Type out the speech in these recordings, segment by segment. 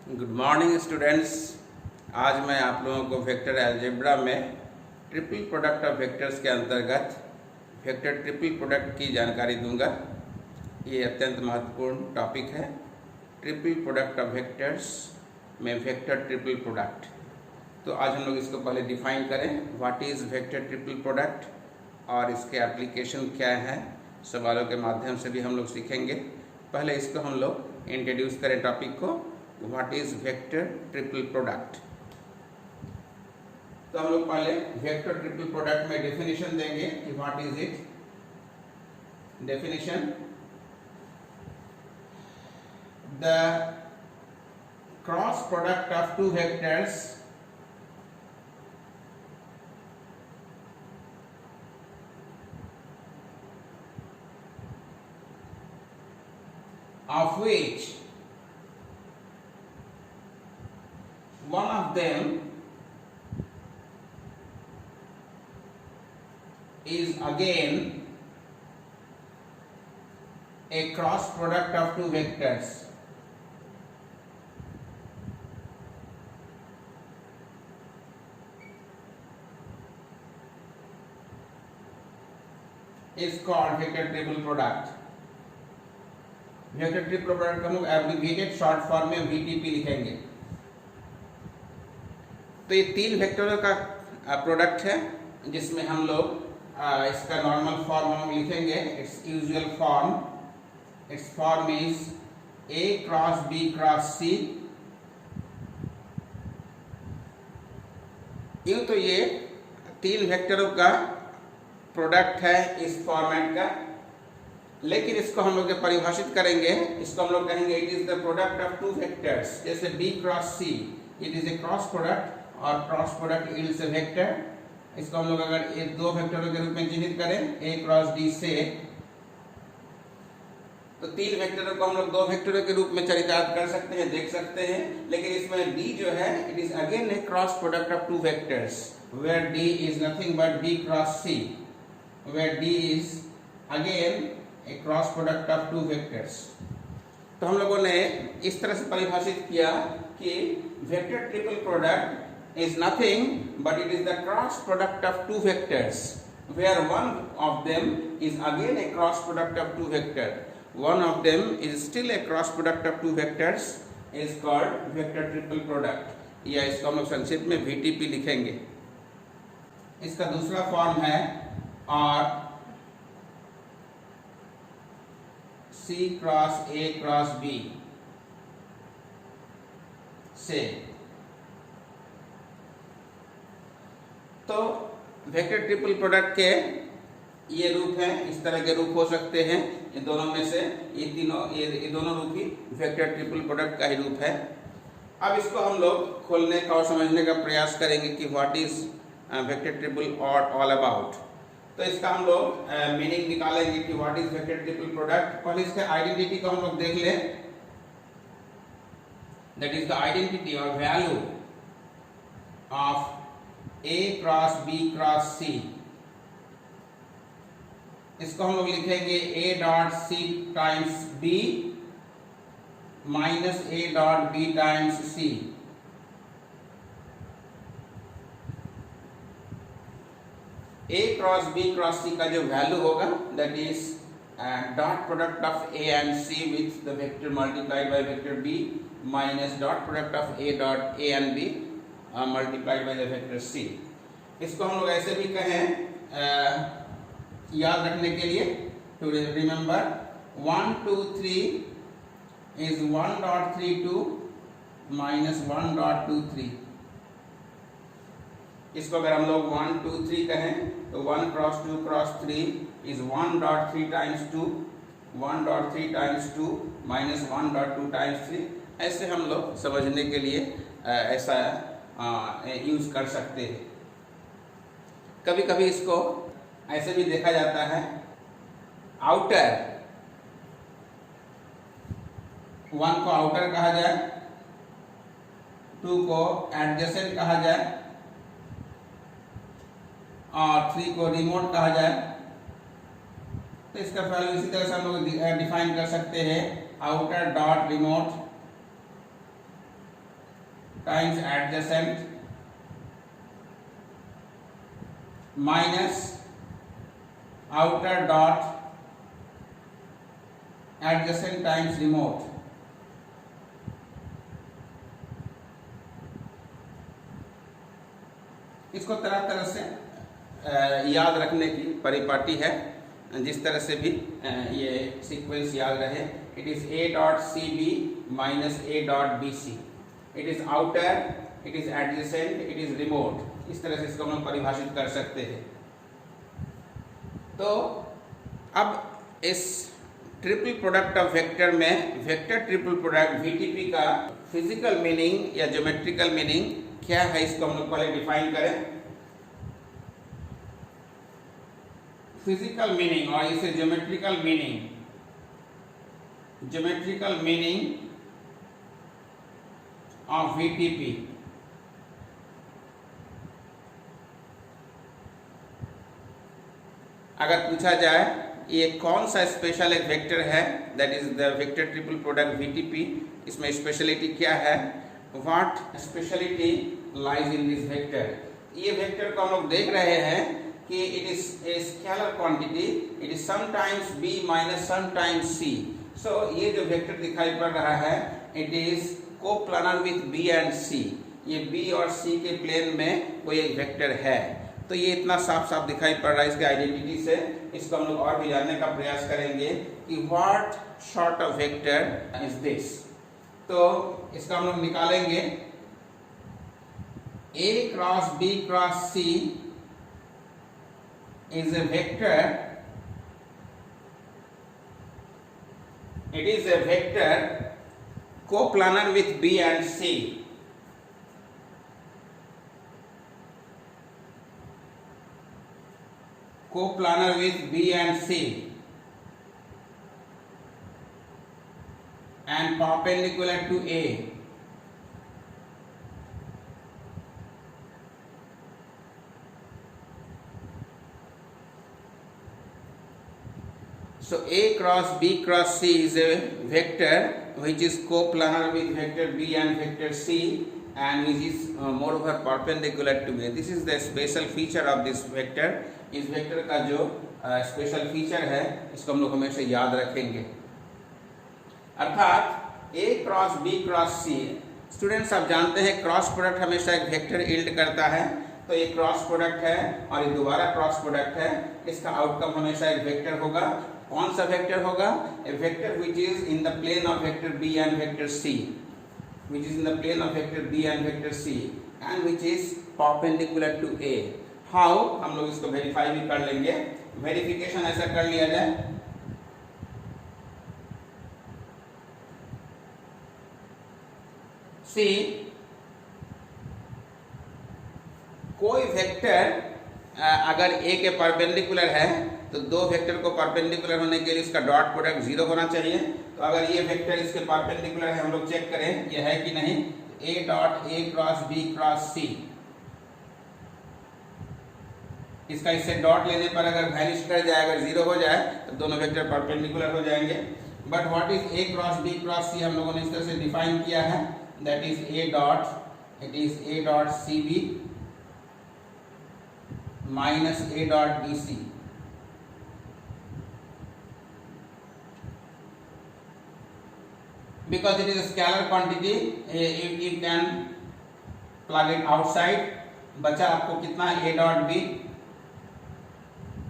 Good morning students. आज मैं आप लोगों को वेक्टर अलजेब्रा में ट्रिपल प्रोडक्ट ऑफ वेक्टर्स के अंतर्गत वेक्टर ट्रिपल प्रोडक्ट की जानकारी दूंगा। ये अत्यंत महत्वपूर्ण टॉपिक है। ट्रिपल प्रोडक्ट ऑफ वेक्टर्स में वेक्टर ट्रिपल प्रोडक्ट। तो आज हम लोग इसको पहले डिफाइन करें, what is vector triple product और इसके एप्लीकेशन क्या है। सवालों के माध्यम से भी हम लोग सीखेंगे। पहले इसको हम लोग इंट्रोड्यूस करें टॉपिक को, what is vector triple product. तो हम लोग पहले वेक्टर ट्रिपल प्रोडक्ट में डेफिनेशन देंगे कि what is it. Definition: the cross product of two vectors of which one of them is again a cross product of two vectors is called vector triple product। Vector triple product का हम लोग abbreviated short form में VTP लिखेंगे। तो ये तीन वेक्टरों का product है जिसमें हम लोग इसका नॉर्मल फॉर्म हम लिखेंगे। It's usual form, it's form is A cross B cross C. यूं तो ये तीन वेक्टरों का प्रोडक्ट है इस फॉर्मेट का, लेकिन इसको हम लोग जब परिभाषित करेंगे, इसको हम लोग कहेंगे it is the product of two vectors. जैसे B cross C, it is A cross product और cross product is a vector. इसको हम लोग अगर ये दो वेक्टरों के रूप में चिन्हित करें, ए क्रॉस डी से, तो तीन वेक्टरों को हम लोग दो वेक्टरों के रूप में चरितार्थ कर सकते हैं, देख सकते हैं। लेकिन इसमें डी जो है, it is again a cross product of two vectors where D is nothing but B cross C, where D is again a cross product of two vectors. तो हम लोगों ने इस तरह से परिभाषित किया कि vector triple product is nothing but it is the cross product of two vectors where one of them is again a cross product of two vector. One of them is still a cross product of two vectors is called vector triple product, या इसको हम लोग संक्षिप्त में VTP लिखेंगे। इसका दूसरा form है और सी क्रॉस ए क्रॉस बी से। तो वेक्टर ट्रिपल प्रोडक्ट के ये रूप हैं, इस तरह के रूप हो सकते हैं। ये दोनों में से ये दोनों रूप ही वेक्टर ट्रिपल प्रोडक्ट का ही रूप है। अब इसको हम लोग खोलने का और समझने का प्रयास करेंगे कि what is vector triple all about. तो इसका हम लोग मीनिंग निकालेंगे कि what is vector triple product. पहले इसके आइडेंटिटी को हम लोग देख लें। दैट इज द आइडेंटिटी और value of A cross B cross C. इसको हम लोग लिखेंगे A dot C times B minus A dot B times C. A cross B cross C का जो वैल्यू होगा that is dot product of A and C with the vector multiplied by vector B minus dot product of A dot A and B multiplied by the vector C. इसको हम लोग ऐसे भी कहें याद रखने के लिए, टू रिमेंबर 1 2 3 इज 1.32 माइनस 1.23। इसको अगर हम लोग 1 2 3 कहें तो 1 cross 2 cross 3 is 1.3 times 2, 1.3 times 2 minus 1.2 times 3। ऐसे हम लोग समझने के लिए ऐसा यूज कर सकते हैं। कभी कभी इसको ऐसे भी देखा जाता है, आउटर 1 को आउटर कहा जाए, 2 को एडजेसेंट कहा जाए और 3 को रिमोट कहा जाए। तो इसका वैल्यू इसी तरह से हम लोग डिफाइन कर सकते हैं, outer dot remote times adjacent minus outer dot adjacent times remote. इसको तरह तरह से याद रखने की परिपाटी है, जिस तरह से भी ये सीक्वेंस याद रहे. It is a dot cb minus a dot bc. It is outer, it is adjacent, it is remote. इस तरह से इसको हम लोग परिभाषित कर सकते हैं. तो अब इस ट्रिपल प्रोडक्ट ऑफ वेक्टर में वेक्टर ट्रिपल प्रोडक्ट VTP का फिजिकल मीनिंग या ज्योमेट्रिकल मीनिंग क्या है, इसको हम लोग पहले डिफाइन करें. फिजिकल मीनिंग और इसे ज्योमेट्रिकल मीनिंग ऑफ VTP. अगर पूछा जाए ये कौन सा स्पेशल एक वेक्टर है, that is the vector triple product VTP, इसमें स्पेशलिटी क्या है, what speciality lies in this vector. ये वेक्टर को हम लोग देख रहे हैं कि it is a scalar quantity, it is sometimes b minus sometimes c. सो ये जो वेक्टर दिखाई पड़ रहा है it is coplanar with b and c. ये b और c के प्लेन में कोई एक वेक्टर है. तो ये इतना साफ साफ दिखाई पड़ रहा है इसके आइडेंटिटी से. इसको हम लोग और भी जानने का प्रयास करेंगे कि what sort of vector is this. तो इसका हम लोग निकालेंगे. a cross b cross c is a vector. It is a vector coplanar with b and c. Coplanar with b and c and perpendicular to a. So a cross b cross c is a vector which is coplanar with vector b and vector c and which is moreover perpendicular to a. This is the special feature of this vector. इस vector का जो special feature है इसको हम लोग हमेशा याद रखेंगे. अर्थात a cross b cross c. Students आप जानते हैं क्रॉस प्रोडक्ट हमेशा एक वेक्टर यील्ड करता है. तो ये क्रॉस प्रोडक्ट है और ये दोबारा क्रॉस प्रोडक्ट है. इसका आउटकम हमेशा एक वेक्टर होगा. कौन सा वेक्टर होगा? A vector which is in the plane of vector b and vector c, which is in the plane of vector b and vector c and which is perpendicular to a. How? हम लोग इसको verify भी कर लेंगे. Verification ऐसा कर लिया जाए. सी कोई वेक्टर अगर a के परपेंडिकुलर है तो दो वेक्टर को परपेंडिकुलर होने के लिए इसका डॉट प्रोडक्ट 0 होना चाहिए. तो अगर ये वेक्टर इसके परपेंडिकुलर है हम लोग चेक करें ये है कि नहीं. a dot a cross b cross c, इसका इससे डॉट लेने पर अगर वैनिश कर जाए, अगर 0 हो जाए तो दोनों वेक्टर परपेंडिकुलर हो जाएंगे. But what is a cross b cross c हम लोगों ने इस तरह से डिफाइन किया है, that is a dot, it is a dot cb minus a dot bc. Because it is a scalar quantity, you can plug it outside. बचा आपको कितना? a dot b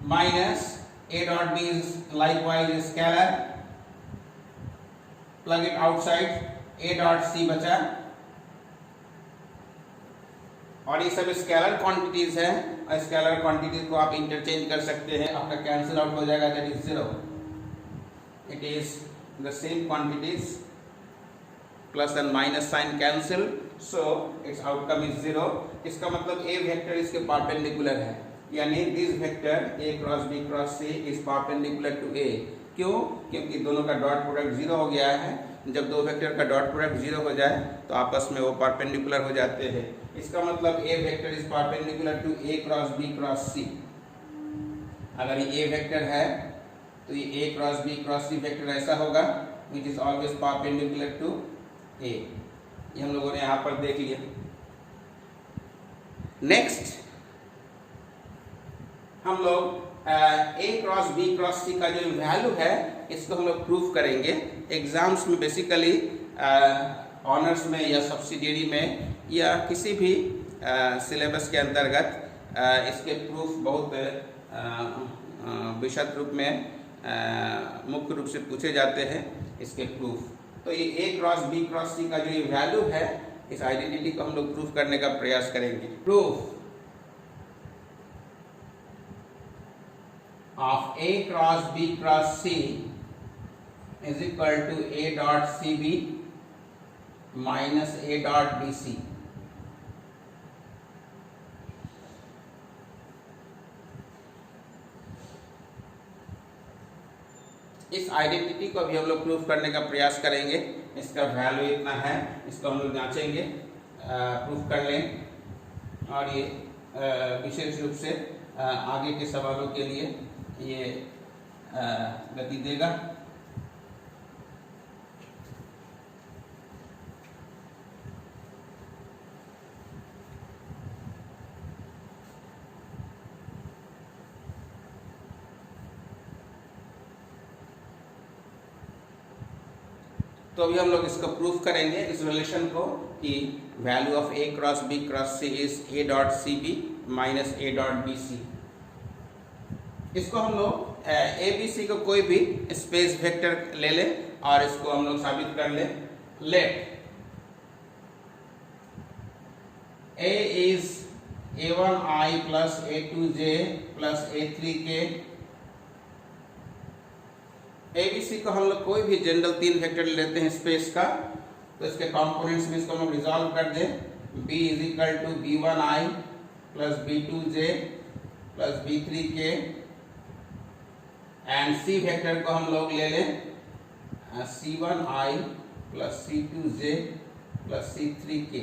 minus a dot b is likewise a scalar. Plug it outside. a dot c बचा. और ये सब scalar quantities है और scalar quantities को आप इंटरचेंज कर सकते हैं. आपका कैंसिल आउट हो जाएगा, that is 0. It is the same quantities. Plus and minus sign cancel, so its outcome is 0. इसका मतलब a वेक्टर इसके परपेंडिकुलर है, यानी this vector a cross b cross c is perpendicular to a. क्यों? क्योंकि दोनों का डॉट प्रोडक्ट 0 हो गया है. जब दो वेक्टर का डॉट प्रोडक्ट 0 हो जाए तो आपस में वो परपेंडिकुलर हो जाते हैं. इसका मतलब a vector is perpendicular to a cross b cross c. अगर ये a वेक्टर है तो ये a cross b cross c vector ऐसा होगा which is always perpendicular to a. ये हम लोगों ने यहाँ पर देख लिया। नेक्स्ट हम लोग A cross B cross C का जो वैल्यू है इसको हम लोग प्रूफ करेंगे। एग्जाम्स में बेसिकली ऑनर्स में या सब्सिडियरी में या किसी भी सिलेबस के अंतर्गत इसके प्रूफ बहुत विशद रूप में मुख्य रूप से पूछे जाते हैं इसके प्रूफ। तो ये A cross B cross C का जो ये वैल्यू है इस आइडेंटिटी को हम लोग प्रूफ करने का प्रयास करेंगे। Proof of A cross B cross C is equal to A dot CB minus A dot BC। इस आइडेंटिटी को अभी हम लोग प्रूफ करने का प्रयास करेंगे। इसका वैल्यू इतना है, इसको हम लोग जांचेंगे, प्रूफ कर लें और ये विशेष रूप से आगे के सवालों के लिए ये गति देगा। तो अभी हम लोग इसको प्रूफ करेंगे इस रिलेशन को कि value of A cross B cross C is A dot CB minus A dot BC। इसको हम लोग ABC को कोई भी स्पेस वेक्टर ले लें और इसको हम लोग साबित कर लें। Let A is A1I plus A2J plus A3K। ABC को हम लोग कोई भी जनरल 3 वेक्टर लेते हैं स्पेस का, तो इसके कंपोनेंट्स में इसको हम लोग रिजॉल्व कर दें। B is equal to B1I plus B2J plus B3K and C vector को हम लोग ले लें C1I plus C2J plus C3K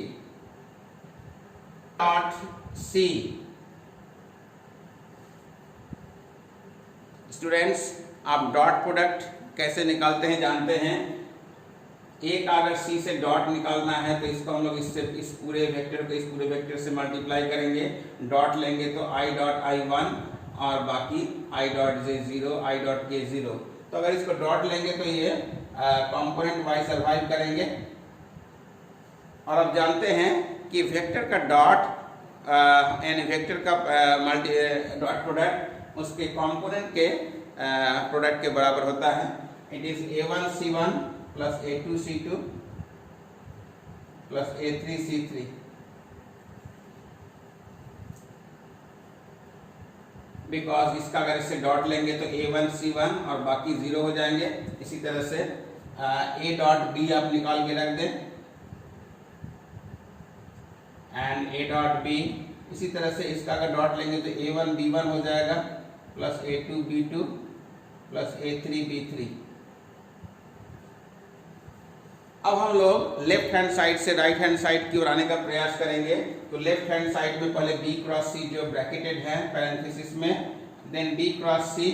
dot C। Students आप डॉट प्रोडक्ट कैसे निकालते हैं जानते हैं। एक अगर C से डॉट निकालना है तो इसको हम लोग इससे इस पूरे वेक्टर को इस पूरे वेक्टर से मल्टीप्लाई करेंगे। डॉट लेंगे तो I डॉट I1 और बाकी I dot J0 I dot K0। तो अगर इसको डॉट लेंगे तो ये कंपोनेंट वाइज सर्वाइव करेंगे। और अब जानते हैं कि वेक्टर का डॉट यानी वेक्टर का डॉट प्रोडक्ट उसके कंपोनेंट के प्रोडक्ट के बराबर होता है। It is A1C1 plus A2C2 plus A3C3। Because इसका अगर इससे डॉट लेंगे तो A1C1 और बाकी 0 हो जाएंगे। इसी तरह से A डॉट B आप निकाल के रख दें एंड A डॉट B। इसी तरह से इसका अगर डॉट लेंगे तो A1B1 हो जाएगा प्लस A2B2 प्लस A3B3। अब हम लोग लेफ्ट हैंड साइड से राइट हैंड साइड की ओर आने का प्रयास करेंगे। तो लेफ्ट हैंड साइड में पहले B क्रॉस C जो ब्रैकेटेड है पैरेंथेसिस में, then B cross C।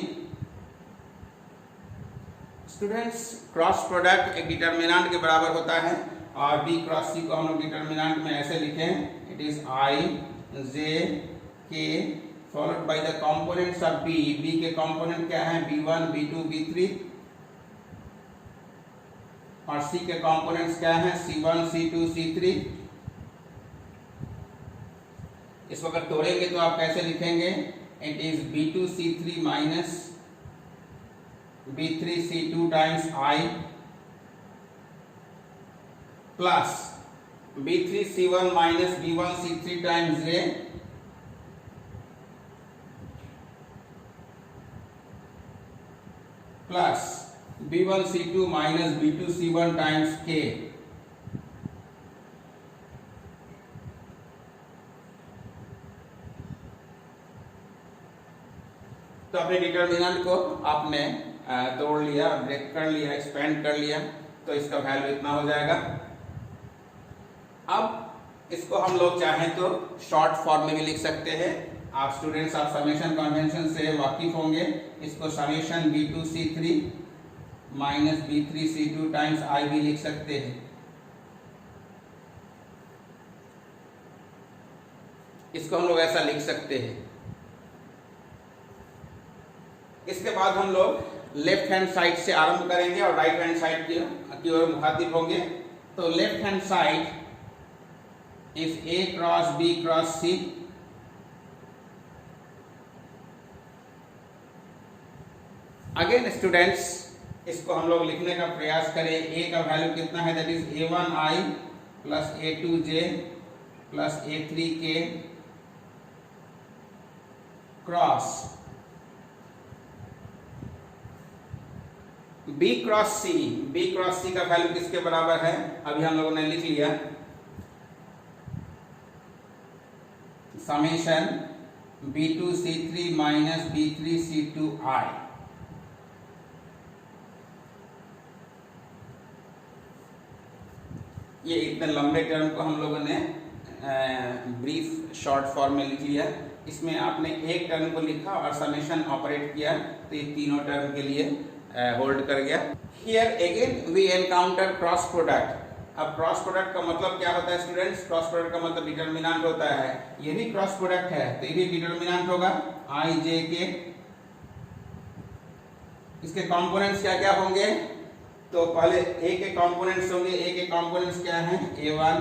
Students cross product एक डिटर्मिनेंट के बराबर होता है और B क्रॉस C को हम लोग डिटर्मिनेंट में ऐसे लिखें, it is I J K followed by the components of B। B के कंपोनेंट क्या हैं? B1 B2 B3 और C के कंपोनेंट्स क्या हैं? C1 C2 C3। इसको अगर तोड़ेंगे तो आप कैसे लिखेंगे? It is B2 C3 minus B3 C2 times I plus B3 C1 minus B1 C3 times J plus B1 C2 minus B2 C1 times K। तो अपने डिटर्मिनेंट को आपने तोड़ लिया, ब्रेक कर लिया, एक्सपेंड कर लिया, तो इसका वैल्यू इतना हो जाएगा। अब इसको हम लोग चाहें तो शॉर्ट फॉर्म में भी लिख सकते हैं। आप स्टूडेंट्स आप समेशन कन्वेंशन से वाकिफ होंगे। इसको summation B2C3 minus B3C2 times I भी लिख सकते हैं। इसको हम लोग ऐसा लिख सकते हैं। इसके बाद हम लोग लेफ्ट हैंड साइड से आरंभ करेंगे और राइट हैंड साइड की ओर मुखातिब होंगे। तो left hand side is A cross B cross C. Again students, इसको हम लोग लिखने का प्रयास करें। ए का वैल्यू कितना है, that is A1i plus A2j plus A3k cross B cross C। B cross C का वैल्यू किसके बराबर है, अभी हम लोगों ने लिख लिया, समेशन B2C3 माइनस B3C2i। ये इतने लंबे टर्म को हम लोगों ने ब्रीफ शॉर्ट फॉर्म में लिख लिया। इसमें आपने एक टर्म को लिखा और समेशन ऑपरेट किया, तो ये तीनों टर्म के लिए होल्ड कर गया। Here again we encounter cross product. अब क्रॉस प्रोडक्ट का मतलब क्या होता है स्टूडेंट्स, क्रॉस प्रोडक्ट का मतलब डिटरमिनेंट होता है। ये भी क्रॉस प्रोडक्ट है तो ये भी डिटरमिनेंट होगा i j के। इसके कंपोनेंट्स क्या क्या होंगे, तो पहले a के कंपोनेंट्स होंगे। a के कंपोनेंट्स क्या हैं, A1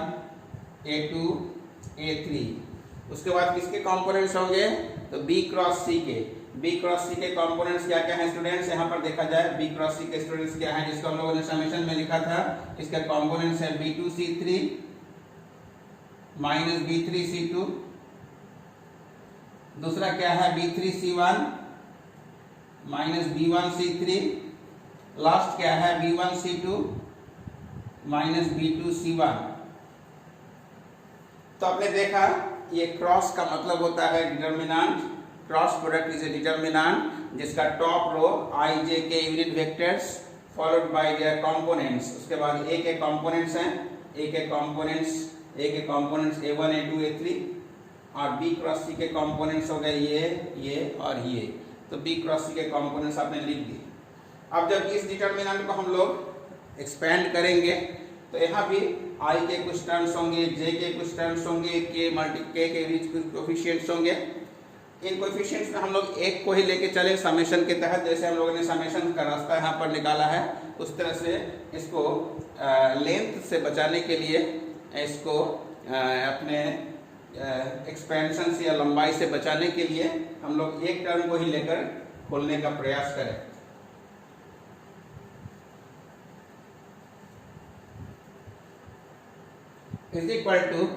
A2 A3। उसके बाद किसके कंपोनेंट्स होंगे, तो B क्रॉस C के। B क्रॉस C के कंपोनेंट्स क्या क्या हैं स्टूडेंट्स, यहाँ पर देखा जाए B क्रॉस C के स्टूडेंट्स क्या हैं, जिसको हम लोगों ने समेशन में लिखा था। इसके कंपोनेंट्स है B2C3 माइनस B3C2। दूसरा क्या है B3C1 माइनस B1C3। लास्ट क्या है B1C2 माइनस B2C1। तो आपने देखा ये क्रॉस का मतलब होता है determinant. Cross product is A determinant जिसका टॉप रो i j के unit vectors followed by there components. उसके बाद a के कंपोनेंट्स हैं, a के कंपोनेंट्स A1 A2 A3 और B क्रॉस C के कंपोनेंट्स हो गए ये और ये। तो B क्रॉस C के कंपोनेंट्स आपने लिख दिए। अब जब इस डिटरमिनेंट को हम लोग एक्सपेंड करेंगे तो यहाँ भी i के कुछ टर्म्स होंगे, j के कुछ टर्म्स होंगे, k के कुछ कोएफिशिएंट्स होंगे। इन कोएफिशिएंट्स में हम लोग एक को ही लेके चले समेशन के तहत। जैसे हम लोगों ने समेशन का रास्ता यहाँ पर निकाला है उस तरह से इसको लेंथ से बचाने के लिए, इसको अपने एक्सपेंशन से या लंबाई से बचाने के लिए हम लोग एक टर्म को ही लेकर खोलने का प्रयास करें। इज इक्वल टू,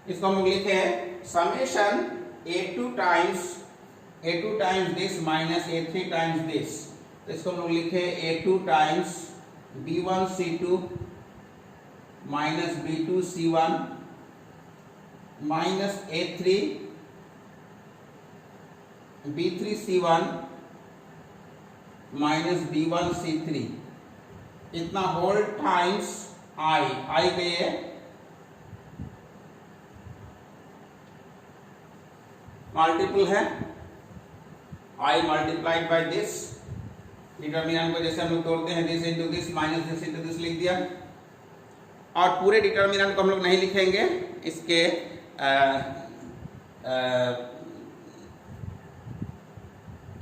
इसको हम लोग लिखे हैं summation A2 times this minus A3 times this. तो इसको हम लोग लिखे A2 times B1C2 minus B2C1 minus A3 B3C1 minus B1C3 इतना होल टाइम्स i पे मल्टीपल है i multiplied by this. Determinant को जैसे हम लोग तोड़ते हैं this into this minus this into this लिख दिया। और पूरे डिटरमिनेंट को हम लोग नहीं लिखेंगे, इसके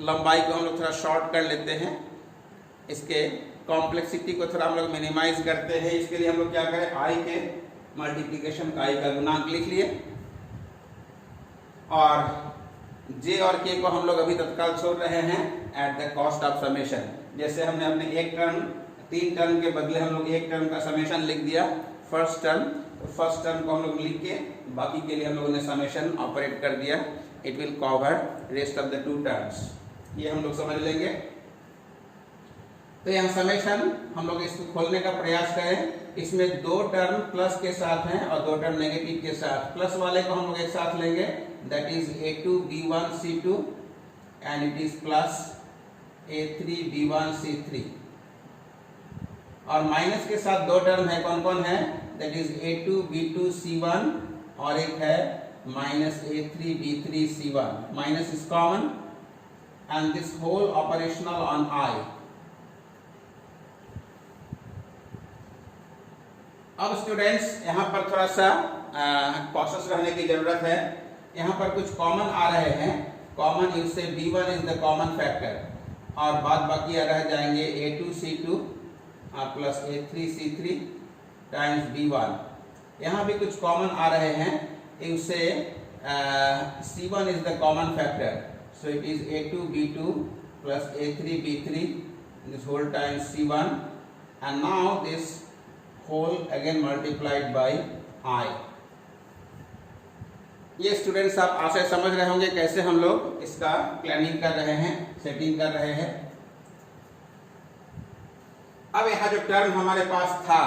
लंबाई को हम लोग थोड़ा शॉर्ट कर लेते हैं, इसके कॉम्प्लेक्सिटी को थोड़ा हम लोग मिनिमाइज करते हैं। इसके लिए हम लोग क्या करें, i के मल्टीप्लिकेशन का i का गुणांक लिख लिए और j और k को हम लोग अभी तत्काल छोड़ रहे हैं at the cost of summation. जैसे हमने अपने एक टर्म, तीन टर्म के बदले हम लोग एक टर्म का समेशन लिख दिया फर्स्ट टर्म, तो फर्स्ट टर्म को हम लोग लिख के बाकी के लिए हम लोगों ने समेशन ऑपरेट कर दिया। It will cover rest of the two terms. ये हम लोग समझ लेंगे। तो यहाँ समेशन हम लोग इसको खोलने का प्रयास करें। इसमें दो टर्म प्लस के साथ हैं और दो टर्म नेगेटिव के साथ। प्लस वाले को हम लोग एक साथ लेंगे, that is A2 B1 C2 and it is plus A3 B1 C3। और माइनस के साथ दो टर्म है, कौन कौन है, that is A2 B2 C1 और एक है minus A3 B3 C1। Minus is common and this whole operational on I। अब स्टूडेंट्स यहाँ पर थोड़ा सा कॉशियस रहने की जरूरत है। यहाँ पर कुछ कॉमन आ रहे हैं, कॉमन इससे B1 is the common factor और बाद बाकी रह जाएंगे A2C2 plus A3C3 times B1। यहाँ भी कुछ कॉमन आ रहे हैं, इनसे C1 is the common factor, so it is A2B2 plus A3B3 this whole times C1 and now this whole again multiplied by I। ये स्टूडेंट्स आप आशा समझ रहे होंगे कैसे हम लोग इसका प्लानिंग कर रहे हैं, सेटिंग कर रहे हैं। अब यहाँ जो टर्म हमारे पास था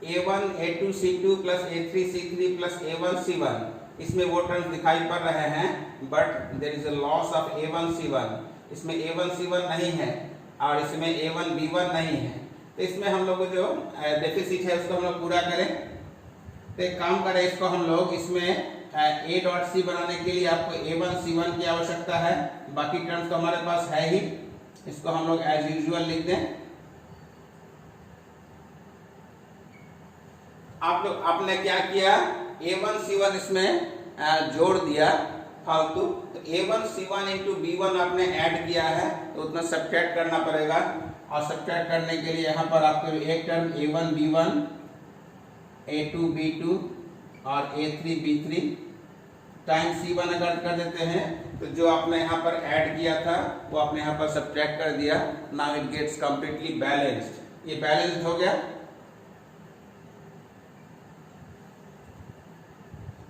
A1 A2C2 plus A3C3 plus A1C1, इसमें वो टर्म्स दिखाई पड़ रहे हैं, but there is a loss of A1C1। इसमें A1C1 नहीं है और इसमें A1B1 नहीं है, तो इसमें हम लोग जो डेफिसिट है उसको हम लोग पूरा करें। तो एक काम करें, इसको हम लोग इसमें A.C बनाने के लिए आपको A1C1 की आवश्यकता है, बाकी टर्म्स तो हमारे पास है ही, इसको हम लोग एज यूजुअल लिख दें। आप लोग आपने क्या किया, A1C1 इसमें जोड़ दिया फालतू, तो A1C1 इंटू B1 आपने ऐड किया है तो उतना सब्ट्रैक्ट करना पड़ेगा, और सब्ट्रैक्ट करने के लिए यहाँ पर आपको एक टर्म A1B1 A2B2 और A3B3 टाइम C1 अगर कर देते हैं तो जो आपने यहाँ पर ऐड किया था वो आपने यहाँ पर सब्ट्रैक्ट कर दिया। Now it gets completely balanced, ये बैलेंस्ड हो गया।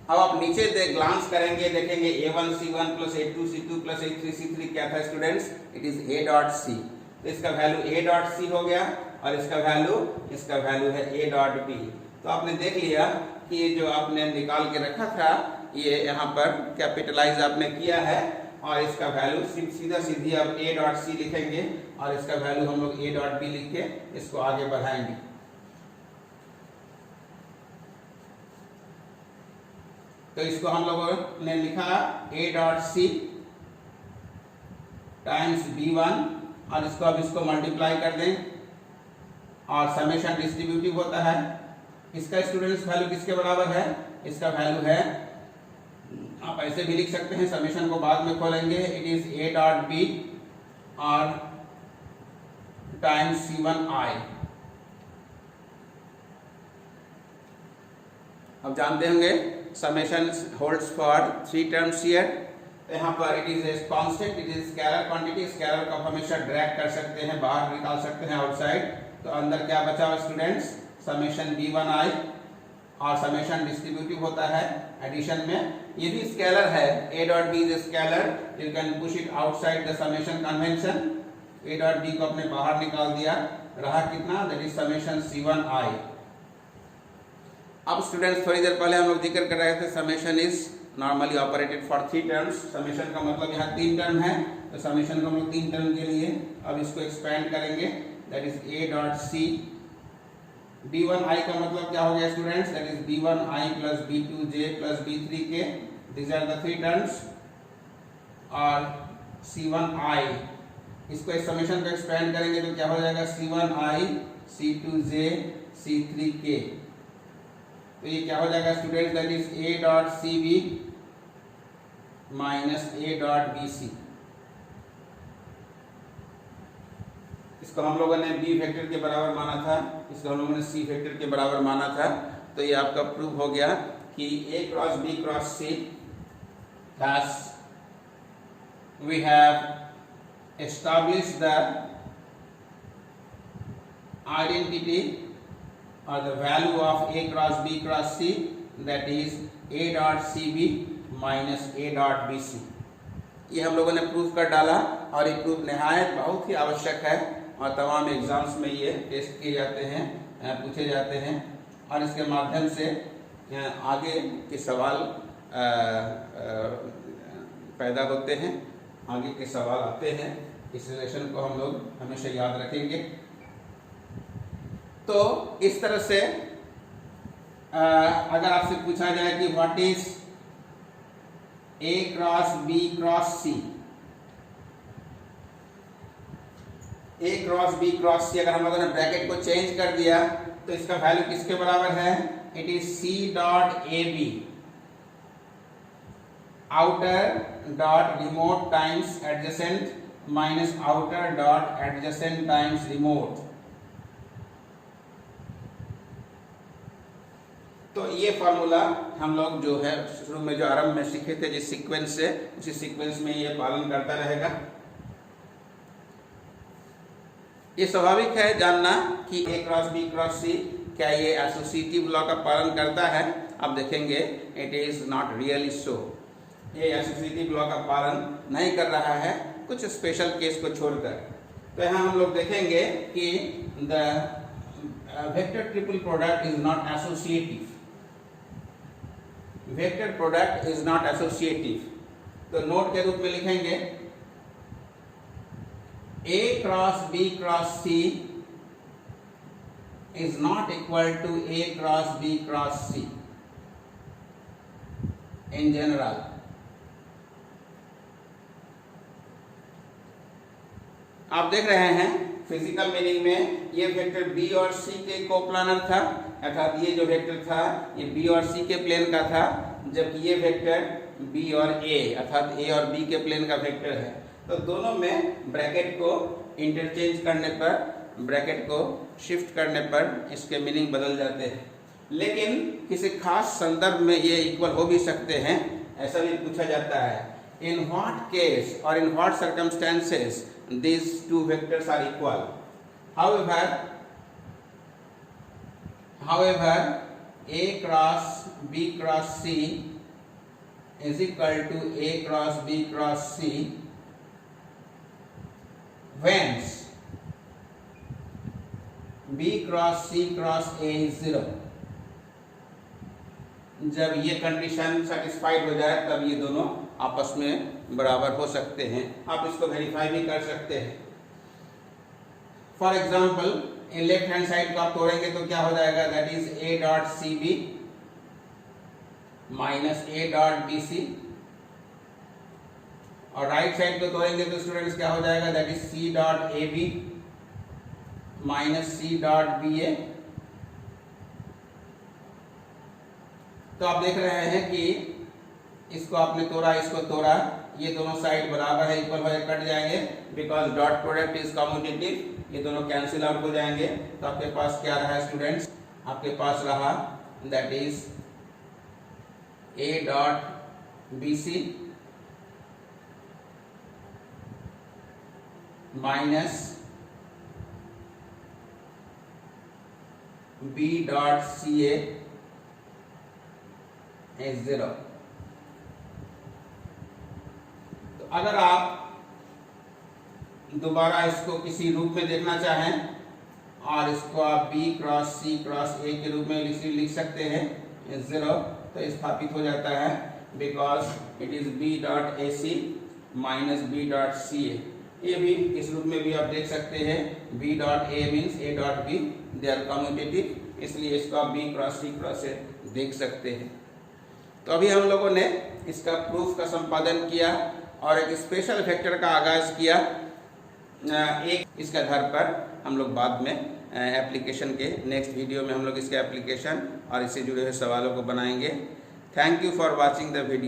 अब आप नीचे ग्लांस करेंगे, देखेंगे A1C1 plus A2C2 plus A3C3 क्या था स्टूडेंट्स, इट इज A.C। तो इसका वैल्यू A.C हो गया और इसका वैल्यू है A.B। तो आपने देख लिया कि ये जो आपने निकाल के रखा था ये यहाँ पर कैपिटलाइज आपने किया है, और इसका वैल्यू सीधा सीधी अब A.C लिखेंगे और इसका वैल्यू हम लोग A.B लिख के इसको आगे बढ़ाएंगे। तो इसको हम लोगों ने लिखा A.C टाइम्स B1 और इसको मल्टीप्लाई कर दें, और समेशन डिस्ट्रीब्यूटिव होता है। इसका स्टूडेंट्स वैल्यू किसके बराबर है, इसका वैल्यू है, आप ऐसे भी लिख सकते हैं, समेशन को बाद में खोलेंगे, इट इज A.B और टाइम्स C1I। अब जानते होंगे summation holds for three terms here। यहाँ पर it is a constant, it is scalar quantity, scalar को आप हमेशा ड्रैग कर सकते हैं, बाहर निकाल सकते हैं आउटसाइड। तो अंदर क्या बचा हुआ स्टूडेंट्स, समेशन B1I, और समेशन डिस्ट्रीब्यूटिव होता है एडिशन में, ये भी स्केलर है, A.B is scalar, you can push it outside the summation convention. A.B को अपने बाहर निकाल दिया, रहा कितना, दैट इज समेशन C1I। अब स्टूडेंट्स थोड़ी देर पहले हम लोग जिक्र कर रहे थे summation is normally operated for 3 terms. Summation का मतलब यहाँ 3 टर्म है, तो समेशन को हम लोग 3 टर्म के लिए अब इसको एक्सपेंड करेंगे, दैट इज A.C। B1I का मतलब क्या हो गया students, that is B1I plus B2J plus B3K, these are the 3 terms, और C1I, इसको इस समेशन को एक्सपेंड करेंगे तो क्या हो जाएगा, C1I C2J C3K। तो ये क्या हो जाएगा student, that is A.CB minus A.BC। इसको हम लोगों ने B वेक्टर के बराबर माना था, इसको हम लोगों ने C वेक्टर के बराबर माना था। तो ये आपका प्रूव हो गया कि A cross B cross C, thus we have established the identity or the value of A cross B cross C, that is A.CB minus A.BC। ये हम लोगों ने प्रूफ कर डाला, और ये प्रूफ निहायत बहुत ही आवश्यक है, और तमाम एग्जाम्स में ये टेस्ट किए जाते हैं, पूछे जाते हैं, और इसके माध्यम से आगे के सवाल पैदा होते हैं, आगे के सवाल आते हैं। इस रिलेशन को हम लोग हमेशा याद रखेंगे। तो इस तरह से अगर आपसे पूछा जाए कि what is A cross B cross C, A cross B cross C, अगर हम लोगों ने ब्रैकेट को चेंज कर दिया तो इसका वैल्यू किसके बराबर है? It is C dot A B outer dot remote times adjacent minus outer dot adjacent times remote. तो ये फार्मूला हम लोग जो है शुरू में जो आरंभ में सीखे थे जिस सीक्वेंस से, उसी सीक्वेंस में ये पालन करता रहेगा। ये स्वाभाविक है जानना कि ए क्रॉस बी क्रॉस सी क्या ये एसोसिएटिव लॉ का पालन करता है। अब देखेंगे it is not really so, ये एसोसिएटिव लॉ का पालन नहीं कर रहा है कुछ स्पेशल केस को छोड़कर। तो यहाँ हम लोग देखेंगे कि the vector triple product is not associative, vector product is not associative. तो नोट के रूप में लिखेंगे A cross B cross C is not equal to A cross B cross C in general. आप देख रहे हैं फिजिकल मीनिंग में ये वेक्टर B और C के कोप्लानर था, अर्थात ये जो वेक्टर था ये B और C के प्लेन का था, जबकि ये वेक्टर B और A अर्थात A और B के प्लेन का वेक्टर है। तो दोनों में ब्रैकेट को इंटरचेंज करने पर, ब्रैकेट को शिफ्ट करने पर इसके मीनिंग बदल जाते हैं, लेकिन किसी खास संदर्भ में ये इक्वल हो भी सकते हैं, ऐसा भी पूछा जाता है। इन व्हाट केस और in what circumstances these two vectors are equal? However, A cross B cross C is equal to A cross B cross C when B cross C cross A is 0। जब ये condition satisfied हो जाए तब ये दोनों आपस में बराबर हो सकते हैं। आप इसको वेरीफाई भी कर सकते हैं। For example left hand side को आप तोड़ेंगे तो क्या हो जाएगा? That is A dot C B minus A dot B C, और राइट साइड को तोड़ेंगे तो स्टूडेंट्स क्या हो जाएगा? That is C dot A B minus C dot B A. तो आप देख रहे हैं कि इसको आपने तोड़ा, इसको तोड़ा, ये दोनों साइड बराबर है, इक्वल हो कट जाएंगे, because dot product is commutative, ये दोनों कैंसिल आउट हो जाएंगे। तो आपके पास क्या रहा स्टूडेंट्स? आपके पास रहा that is A dot B C minus B dot C A is 0। तो अगर आप दोबारा इसको किसी रूप में देखना चाहें और इसको आप B cross C cross A के रूप में लिख सकते हैं 0, तो स्थापित हो जाता है, because it is B dot A C minus B dot C A. ये भी इस रूप में भी आप देख सकते हैं, B dot A means A dot B, they are commutative, इसलिए इसको आप B cross C cross A देख सकते हैं। तो अभी हम लोगों ने इसका प्रूफ का संपादन किया और एक स्पेशल वेक्टर का आगाज किया। एक इसके आधार पर हम लोग बाद में एप्लीकेशन के नेक्स्ट वीडियो में हम लोग इसके एप्लीकेशन और इससे जुड़े हुए सवालों को बनाएंगे। Thank you for watching the video.